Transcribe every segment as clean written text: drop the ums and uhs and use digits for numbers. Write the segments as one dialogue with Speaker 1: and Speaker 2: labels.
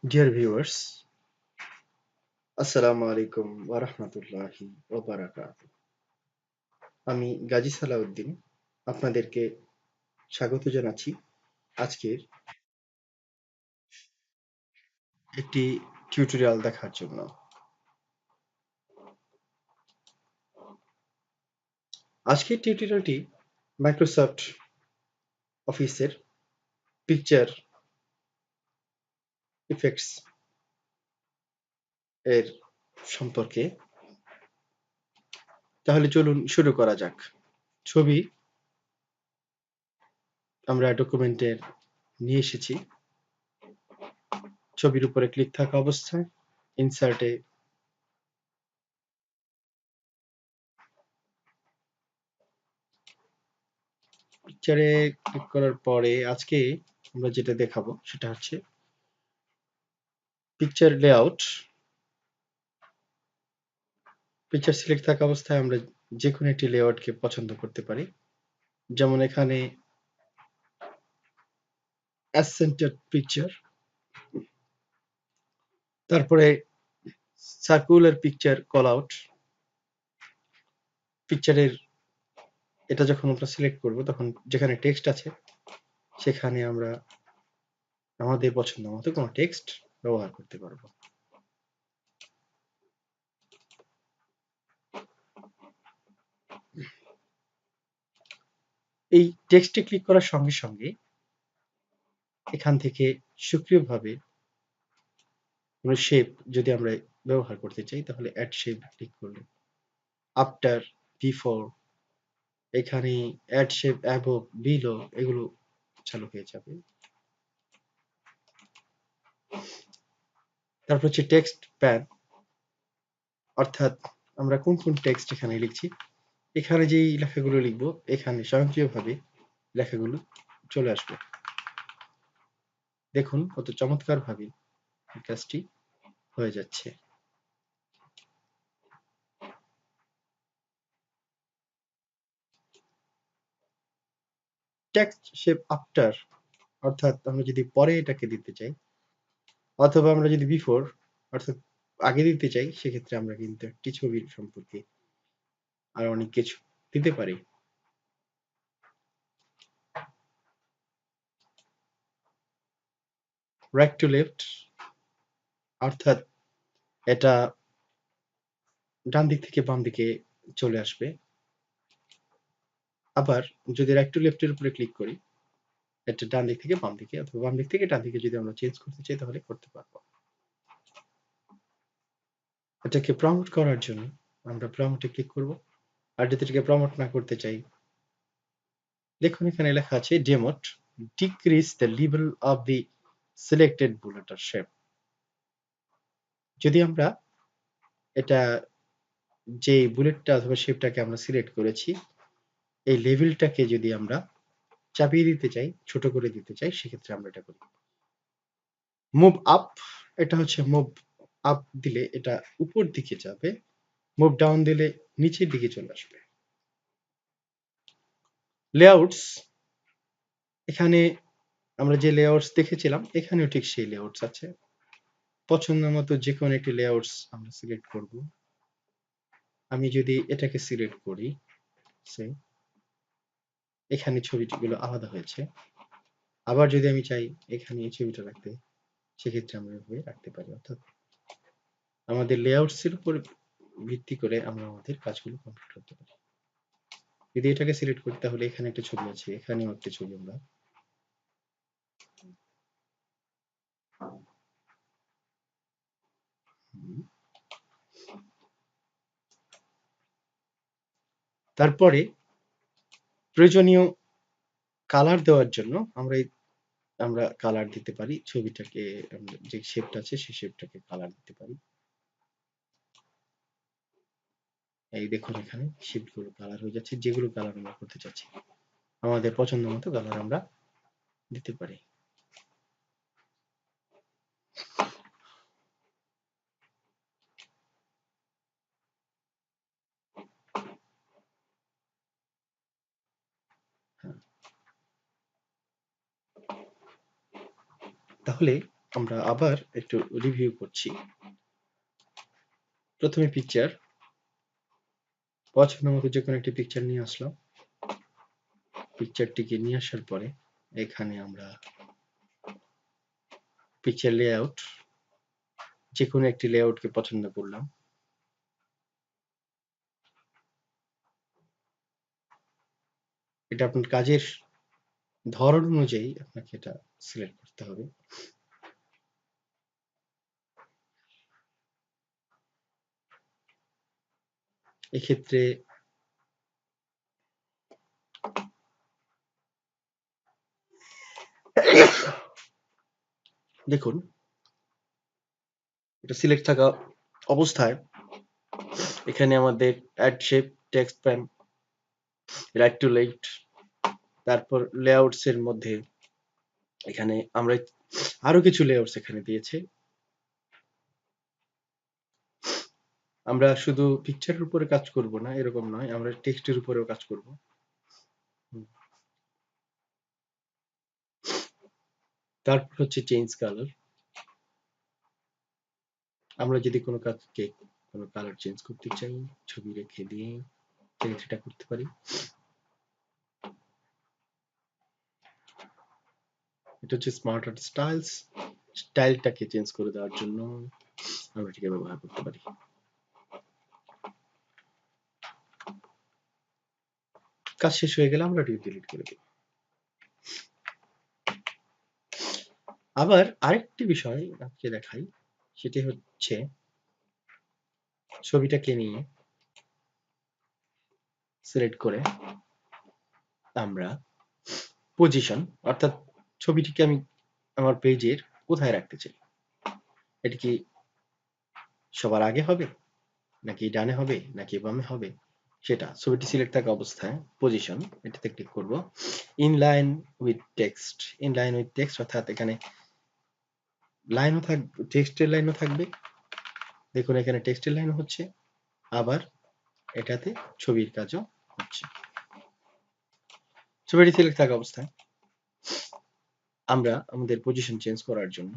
Speaker 1: Dear viewers, আসসালামু আলাইকুম ওয়া রাহমাতুল্লাহি ওয়া বারাকাতুহু। আমি গাজী সালাউদ্দিন আপনাদেরকে স্বাগত জানাচ্ছি আজকের একটি টিউটোরিয়াল দেখার জন্য। আজকের টিউটোরিয়ালটি মাইক্রোসফট অফিসের পিকচার ইফেক্টস এর সম্পর্কে। তাহলে চলুন শুরু করা যাক। ছবি আমরা ডকুমেন্টের নিয়ে এসেছি। ছবির উপরে ক্লিক থাকা অবস্থায় ইনসার্টে পিকচারে ক্লিক করার পরে আজকে আমরা যেটা দেখাবো সেটা হচ্ছে পিকচার লেআউট। পিকচার সিলেক্ট থাকা অবস্থায় আমরা যে কোনো একটি লেআউটকে পছন্দ করতে পারি, যেমন এখানে অ্যাসেন্টেড পিকচার, তারপরে সার্কুলার পিকচার কল আউট। পিকচারের এটা যখন আমরা সিলেক্ট করব তখন যেখানে টেক্সট আছে সেখানে আমরা আমাদের পছন্দ মতো কোনো টেক্সট ব্যবহার করতে পারবো। এই টেক্সটে ক্লিক করার সঙ্গে সঙ্গে এখান থেকে সক্রিয়ভাবে কোনো শেপ যদি আমরা ব্যবহার করতে চাই তাহলে অ্যাড শেপ ক্লিক করলে আফটার, বিফোর, এখানে অ্যাড শেপ, অ্যাবভ, বিলো এগুলো চালু হয়ে যাবে। তারপর হচ্ছে টেক্সট প্যাড, অর্থাৎ আমরা কোন কোন টেক্সট এখানে লিখছি, এখানে যেই লেখাগুলো লিখবো এখানে স্বয়ংক্রিয়ভাবে লেখাগুলো চলে আসবে। দেখুন কত চমৎকারভাবে এই কাজটি হয়ে যাচ্ছে। টেক্সট শেপ আফটার, অর্থাৎ আমরা যদি পরে এটাকে দিতে চাই অথবা আমরা যদি বিফোর অর্থাৎ আগে দিতে চাই, সেক্ষেত্রে আমরা কিন্তু একটি ছবির সম্পর্কে আর অনেক কিছু দিতে পারি। রাইট টু লেফট, অর্থাৎ এটা ডান দিক থেকে বাম দিকে চলে আসবে। আবার যদি রাইট টু লেফটের উপরে ক্লিক করি, এটা ডান দিক থেকে বাম দিকে অথবা বাম দিক থেকে ডান দিকে যদি আমরা চেঞ্জ করতে চাই তাহলে করতে পারবো। এটাকে প্রমোট করার জন্য আমরা প্রমোটে ক্লিক করব। আর যদি এটাকে প্রমোট না করতে চাই, দেখুন এখানে লেখা আছে demote, decrease the level of the selected bullet or shape. যদি আমরা এটা যে বুলেটটা অথবা শেপটাকে আমরা সিলেক্ট করেছি এই লেভেলটাকে যদি আমরা চাপিয়ে দিতে চাই, ছোট করে দিতে চাই, সেক্ষেত্রে আমরা এটা করি। মুভ আপ, এটা হচ্ছে মুভ আপ দিলে এটা উপর দিকে যাবে, মুভ ডাউন দিলে নিচের দিকে চলে আসবে। লেআউটস, এখানে আমরা যে লেআউটস দেখেছিলাম এখানেও ঠিক সেই লেআউটস আছে। পছন্দ মতো যে কোনো একটি লেআউটস আমরা সিলেক্ট করব। আমি যদি এটাকে সিলেক্ট করি, এখানে ছবিগুলো আলাদা হয়েছে। আবার যদি আমি চাই এখানে এই ছবিটা রাখতে, সেক্ষেত্রে আমরা এভাবে রাখতে পারি। অর্থাৎ আমাদের লেআউটস এর উপর ভিত্তি করে আমরা আমাদের কাজগুলো কমপ্লিট করতে পারি। যদি এটাকে সিলেক্ট করি তাহলে এখানে একটা ছবি আছে, এখানেও একটা ছবি আমরা তারপরে প্রয়োজনীয় কালার দেওয়ার জন্য আমরা কালার দিতে পারি। ছবিটাকে যে শেপটা আছে সেই শেপটাকে কালার দিতে পারি। এই দেখুন এখানে শেপগুলো কালার হয়ে যাচ্ছে, যেগুলো কালার আমরা করতে চাচ্ছি আমাদের পছন্দ মতো কালার আমরা দিতে পারি। তাহলে আমরা আবার একটু রিভিউ করছি। প্রথমে পিকচার, পছন্দ মতো যে কোনো একটি পিকচার নিয়ে আসলাম। পিকচারটিকে নিয়ে আসার পরে এখানে আমরা পিকচার লেআউট, যে কোনো একটি লেআউটকে পছন্দ করলাম। এটা আপনার কাজের ধরন অনুযায়ী আপনাকে এটা সিলেক্ট করতে হবে। এক্ষেত্রে দেখুন, এটা সিলেক্ট থাকা অবস্থায় এখানে আমাদের add shape, text pane, right to left, তারপর লেআউটস এর মধ্যে এখানে আমরা আরো কিছু লেআউটস এখানে দিয়েছে। আমরা শুধু পিকচারের উপরে কাজ করব না, এরকম নয়, আমরা টেক্সটের উপরেও কাজ করব। তারপর হচ্ছে চেঞ্জ কালার। আমরা যদি কোনো কাজকে কোনো কালার চেঞ্জ করতে চাই, ছবি রেখে দিয়ে সেটা করতে পারি। এটা হচ্ছে স্মার্ট আর্ট স্টাইলস, স্টাইলটাকে চেঞ্জ করে দেওয়ার জন্য আমরা এটাকে ব্যবহার করতে পারি। কাজ শেষ হয়ে গেলে আমরা এটাকে ডিলিট করে দিই। আবার আরেকটি বিষয় আজকে দেখাই, সেটি হচ্ছে ছবিটাকে নিয়ে সিলেক্ট করে আমরা পজিশন, অর্থাৎ ছবিটিকে আমি আমার পেজের কোথায় রাখতে চাই। এটি কি সবার আগে হবে, নাকি ডানে হবে, নাকি বামে হবে, সেটা ছবিটি সিলেক্ট থাকা অবস্থায় পজিশন এটাতে ক্লিক করব। Inline with text, inline with text অর্থাৎ এখানে লাইনও থাকবে, টেক্সটের লাইনও থাকবে। দেখুন এখানে টেক্সটের লাইনও হচ্ছে, আবার এটাতে ছবির কাজও হচ্ছে। ছবিটি সিলেক্ট থাকা অবস্থায় আমরা আমাদের পজিশন চেঞ্জ করার জন্য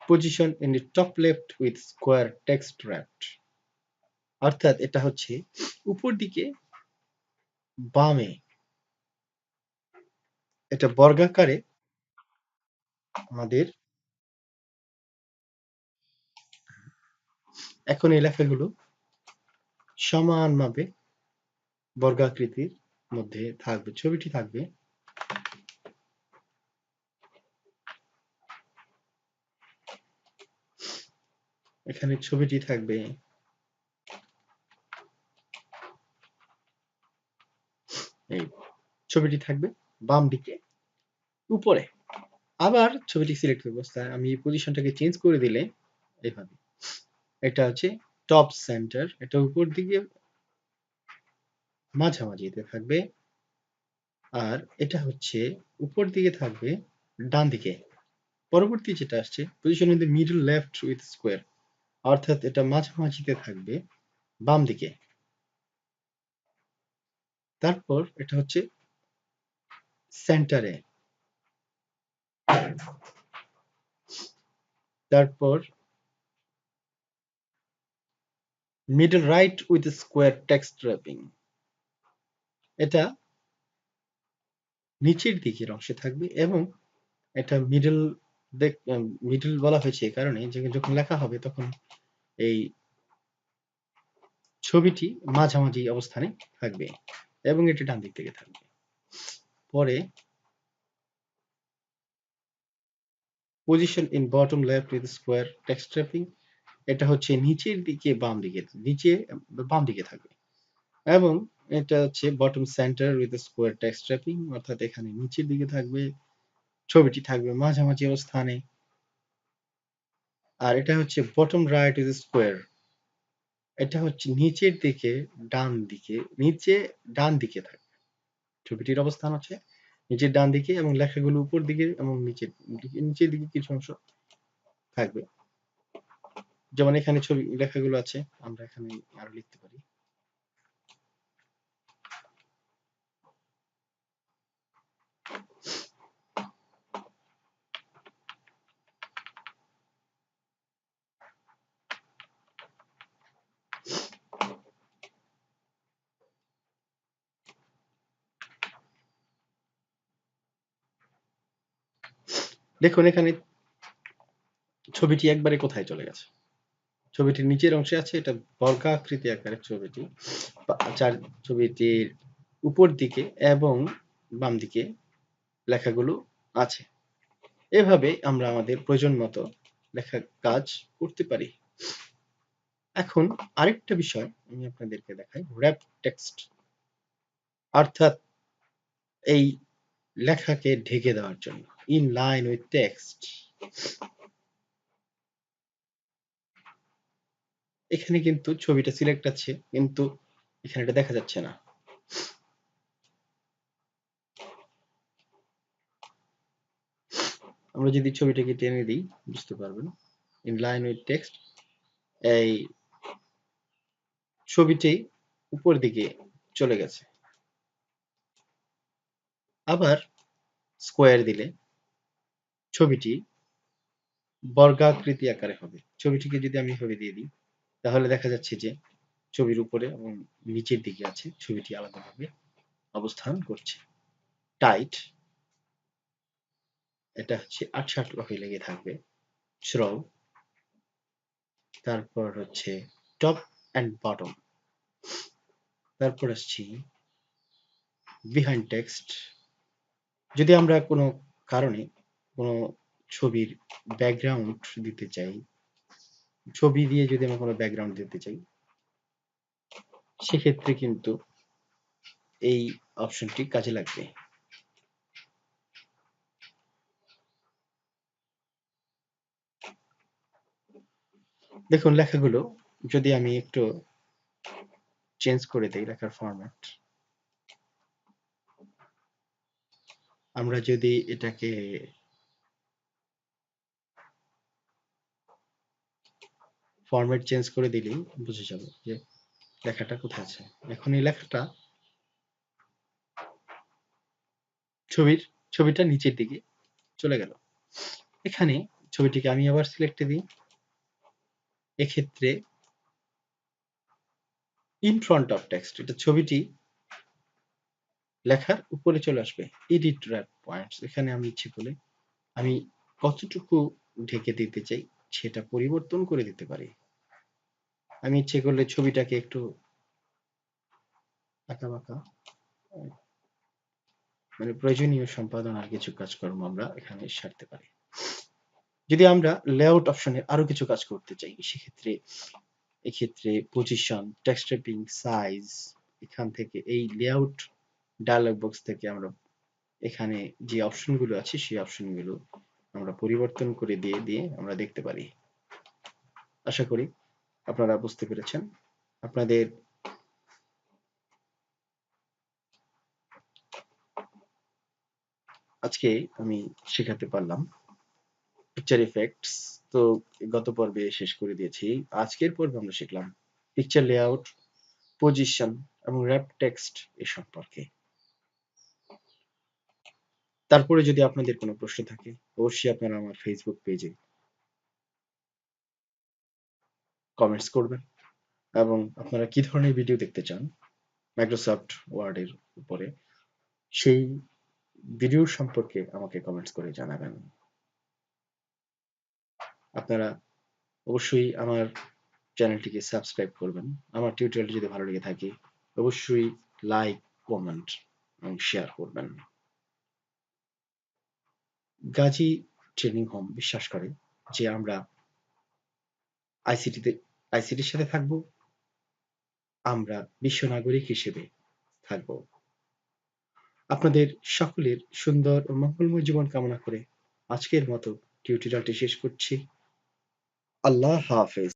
Speaker 1: position in the top left with square text wrapped, অর্থাৎ এটা হচ্ছে উপর দিকে বামে, এটা বর্গাকারে আমাদের এখন এই লেখাগুলো সমানভাবে বর্গাকৃতির মধ্যে থাকবে, ছবিটি থাকবে এখানে, ছবিটি থাকবে এই, ছবিটি থাকবে বাম দিকে উপরে। আবার ছবিটি সিলেক্ট অবস্থায় আমি এই পজিশনটাকে চেঞ্জ করে দিলে এইভাবে, এটা হচ্ছে টপ সেন্টার, এটা উপর দিকে মাঝামাঝিতে থাকবে, আর এটা হচ্ছে উপর দিকে থাকবে ডান দিকে। পরবর্তী যেটা আসছে position in the middle left with square, অর্থাৎ এটা মাঝামাঝিতে থাকবে বাম দিকে। তারপর এটা হচ্ছে সেন্টারে, তারপর middle right with square text wrapping, এটা নিচের দিকের অংশে থাকবে, এবং এটা মিডল, মিডল বলা হয়েছে এই কারণে যে যখন লেখা হবে তখন এই ছবিটি মাঝামাঝি অবস্থানে থাকবে এবং এটি ডান দিক থেকে থাকবে। পরে position in bottom left with square text wrapping, এটা হচ্ছে নিচের দিকে বাম দিকে, নিচে বাম দিকে থাকবে, এবং এটা হচ্ছে bottom centre with square text wrapping, অর্থাৎ এখানে নিচের দিকে থাকবে, ছবিটি থাকবে মাঝামাঝি অবস্থানে। আর এটা হচ্ছে বটম রাইট উইথ স্কোয়ার, এটা হচ্ছে নিচের দিকে ডান দিকে, নিচে ডান দিকে থাকবে, ছবিটির অবস্থান হচ্ছে নিচের ডান দিকে এবং লেখাগুলো উপর দিকে এবং নিচের দিকে, নিচের দিকে কিছু অংশ থাকবে। যেমন এখানে ছবি লেখাগুলো আছে, আমরা এখানে আরো লিখতে পারি। দেখুন এখানে ছবিটি একবারে কোথায় চলে গেছে। ছবিটির নিচের অংশে আছে, এটা বর্গাকৃতি আকারের ছবিটি। ছবিটির উপর দিকে এবং বাম দিকে লেখাগুলো আছে। এভাবে আমরা আমাদের প্রয়োজন মতো লেখার কাজ করতে পারি। এখন আরেকটা বিষয় আমি আপনাদেরকে দেখাই, র‍্যাপ টেক্সট, অর্থাৎ এই লেখাকে ঢেকে দেওয়ার জন্য, ইন লাইন উইথ টেক্সট। এখানে কিন্তু ছবিটা সিলেক্ট আছে, কিন্তু এখানে এটা দেখা যাচ্ছে না। আমরা যদি ছবিটাকে টেনে দিই বুঝতে পারবেন, ইন লাইন উইথ টেক্সট, এই ছবিটি উপর দিকে চলে গেছে। আবার স্কোয়ার দিলে ছবিটি বর্গাকৃতি আকারে হবে। ছবিটিকে যদি আমি এভাবে দিয়ে দিই তাহলে দেখা যাচ্ছে যে ছবির উপরে এবং নিচের দিকে আছে, ছবিটি আলাদাভাবে অবস্থান করছে। টাইট, এটা হচ্ছে ৮৮ ভাবে লেগে থাকবে। শ্রো, তারপর হচ্ছে টপ অ্যান্ড বটম, তারপর আসছি বিহাইন্ড টেক্সট। যদি আমরা কোনো কারণে কোনো ছবির ব্যাকগ্রাউন্ড দিতে চাই, ছবি দিয়ে যদি আমরা কোনো ব্যাকগ্রাউন্ড দিতে চাই, সেক্ষেত্রে কিন্তু এই অপশনটি কাজে লাগবে। দেখুন লেখাগুলো যদি আমি একটু চেঞ্জ করে দেই, লেখার ফরম্যাট, আমরা যদি এটাকে ফরম্যাট চেঞ্জ করে দিলেই বুঝে যাব যে লেখাটা কোথায় আছে। এখন এই লেখাটা ছবিটা নিচের দিকে চলে গেল। এখানে ছবিটিকে আমি আবার সিলেক্টে দিই, এক্ষেত্রে ইন ফ্রন্ট অফ টেক্সট, এটা ছবিটি লেখার উপরে চলে আসবে। এডিট র‍্যাপ পয়েন্টস, এখানে আমি ইচ্ছে করলে আমি কতটুকু ঢেকে দিতে চাই সেটা পরিবর্তন করে দিতে পারি। আমি ইচ্ছে করলে ছবিটাকে একটু আঁকাবাঁকা, মানে প্রয়োজনীয় সম্পাদনার কিছু কাজকর্ম আমরা এখানে সারতে পারি। যদি আমরা লেআউট অপশনে আরো কিছু কাজ করতে চাই, এক্ষেত্রে পজিশন, টেক্সট র্যাপিং, সাইজ, এখান থেকে এই লেআউট ডায়ালগ বক্স থেকে আমরা এখানে যে অপশনগুলো আছে সেই অপশনগুলো আমরা পরিবর্তন করে দিয়ে আমরা দেখতে পারি। আশা করি আপনারা বুঝতে পেরেছেন। আপনাদের আজকে আমি শেখাতে পারলাম পিকচার ইফেক্টস। তো গত পর্বে শেষ করে দিয়েছি। আজকের পর্বে আমরা শিখলাম পিকচার লেআউট, পজিশন এবং র‍্যাপ টেক্সট এ সম্পর্কে। তারপরে যদি আপনাদের কোনো প্রশ্ন থাকে অবশ্যই আপনারা আমার ফেসবুক পেজে কমেন্টস করবেন, এবং আপনারা কি ধরনের ভিডিও দেখতে চান মাইক্রোসফট ওয়ার্ডের উপরে সেই ভিডিও সম্পর্কে আমাকে কমেন্টস করে জানাবেন। আপনারা অবশ্যই আমার চ্যানেলটিকে সাবস্ক্রাইব করবেন। আমার টিউটোরিয়ালটি যদি ভালো লেগে থাকে অবশ্যই লাইক, কমেন্ট এবং শেয়ার করবেন। গাজী ট্রেনিং হোম বিশ্বাস করে যে আমরা আইসিটির সাথে থাকব, আমরা বিশ্ব নাগরিক হিসেবে থাকব। আপনাদের সকলের সুন্দর ও মঙ্গলময় জীবন কামনা করে আজকের মতো টিউটোরিয়ালটি শেষ করছি। আল্লাহ হাফেজ।